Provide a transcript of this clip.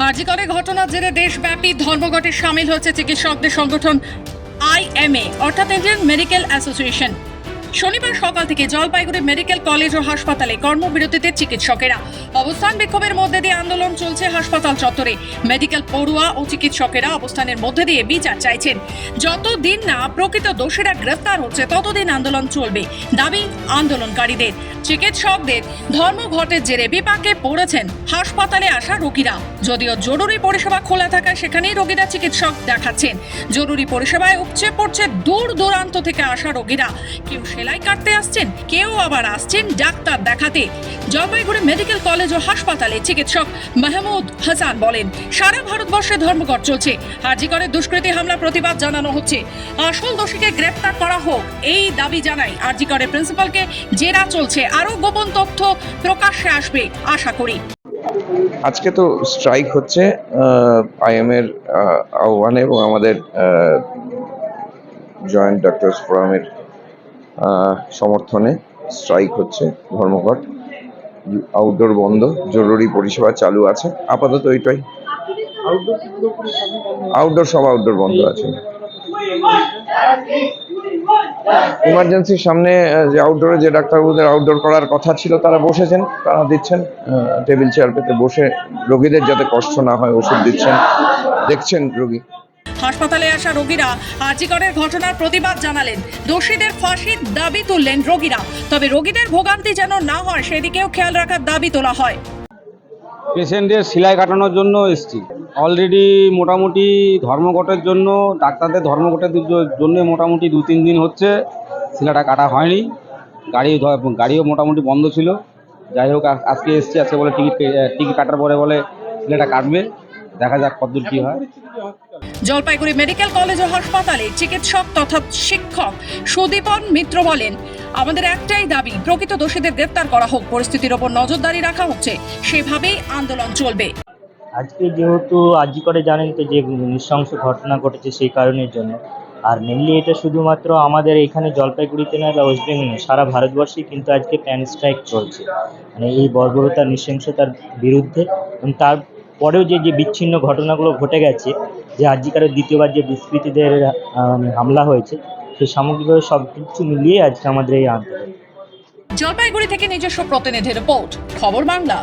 আরজিকরের ঘটনার জেরে দেশব্যাপী ধর্মঘটে সামিল হচ্ছে চিকিৎসকদের সংগঠন আইএমএ অর্থাৎ ইন্ডিয়ান মেডিকেল অ্যাসোসিয়েশন। শনিবার সকাল থেকে জলপাইগুড়ি মেডিকেল কলেজ ও হাসপাতালে কর্মবিরতিতে চিকিৎসকেরা। অবস্থান বিক্ষোভের মধ্যে দিয়ে আন্দোলন চলছে হাসপাতাল চত্বরে। মেডিকেল পড়ুয়া ও চিকিৎসকেরা অবস্থানের মধ্যে দিয়ে বিচার চাইছেন। যতদিন না প্রকৃত দোষীরা গ্রেফতার হচ্ছে ততদিন আন্দোলন চলবে, দাবি আন্দোলনকারীদের। চিকিৎসকদের ধর্মঘটের জেরে বিপাকে পড়েছেন হাসপাতালে আসা রোগীরা। যদিও জরুরি পরিষেবা খোলা থাকায় সেখানেই রোগীরা চিকিৎসক দেখাচ্ছেন। জরুরি পরিষেবায় উপচে পড়ছে দূর দূরান্ত থেকে আসা রোগীরা। কেউ সেলাই কাটতে আসছেন, কেউ আবার আসছেন ডাক্তার দেখাতে। জলপাইগুড়ি মেডিকেল কলেজ ও হাসপাতালে চিকিৎসক মাহমুদ হাসান বলেন, সারা ভারতবর্ষে ধর্মঘট চলছে। আরজিকরের দুষ্কৃতী হামলা প্রতিবাদ জানানো হচ্ছে। আসল দোষীকে গ্রেফতার করা হোক এই দাবি জানাই। আরজিকরের প্রিন্সিপালকে জেরা চলছে, আরো গোপন তথ্য প্রকাশ্যে আসবে আশা করি। আজকে তো স্ট্রাইক হচ্ছে আইএমএর আহ্বানে এবং আমাদের জয়েন্ট ডক্টরস ফোরামের সমর্থনে স্ট্রাইক হচ্ছে, ধর্মঘট। আউটডোর বন্ধ, জরুরি পরিষেবা চালু আছে আপাতত। এটাই আউটডোর বন্ধ আছে। ইমার্জেন্সির সামনে যে আউটডোরে যে ডাক্তারবাবুদের আউটডোর করার কথা ছিল তারা বসেছেন, তারা দিচ্ছেন টেবিল চেয়ার পেতে বসে, রোগীদের যাতে কষ্ট না হয় ওষুধ দিচ্ছেন, দেখছেন রোগী। হাসপাতালে আসা রোগীরা আরজিকরের ঘটনার প্রতিবাদ জানালেন। দোষীদের ফাঁসির দাবি তুললেন রোগীরা। তবে রোগীদের ভোগান্তি যেন না হয় সেদিকেও খেয়াল রাখার দাবি তোলা হয়। পেশেন্টের সেলাই কাটানোর জন্য এসছি। অলরেডি মোটামুটি ধর্মঘটের জন্য, ডাক্তারদের ধর্মঘটের জন্য মোটামুটি 2-3 দিন হচ্ছে সেলাইটা কাটা হয়নি। গাড়িও মোটামুটি বন্ধ ছিল। যাই হোক আজকে এসছি, আজকে বলে টিকিট কাটার পরে বলে সেলাইটা কাটবে, দেখা যাক কতদূর কী হয়। জলপাইগুড়ি মেডিকেল কলেজ ও হাসপাতালে চিকিৎসক তথা শিক্ষক সুদীপন মিত্র বলেন, আমাদের একটাই দাবি, প্রকৃত দোষীদের গ্রেফতার করা হোক। পরিস্থিতির ওপর নজরদারি রাখা হচ্ছে, সেভাবেই আন্দোলন চলবে। আজকে যেহেতু আরজিকরে জানেন তো যে নৃশংস ঘটনা ঘটেছে, সেই কারণের জন্য। আর মেনলি এটা শুধুমাত্র আমাদের এখানে জলপাইগুড়িতে নয় বা ওয়েস্ট বেঙ্গল, সারা ভারতবর্ষে কিন্তু আজকে প্যান স্ট্রাইক চলছে, মানে এই বর্বরতার নৃশংসতার বিরুদ্ধে। এবং তারপরেও যে বিচ্ছিন্ন ঘটনাগুলো ঘটে গেছে, যে আরজিকরের দ্বিতীয়বার যে দুষ্কৃতীদের হামলা হয়েছে, সেই সামগ্রিকভাবে সব কিছু মিলিয়ে আজকে আমাদের এই আন্দোলন। জলপাইগুড়ি থেকে নিজস্ব প্রতিনিধি রিপোর্ট, খবর বাংলা।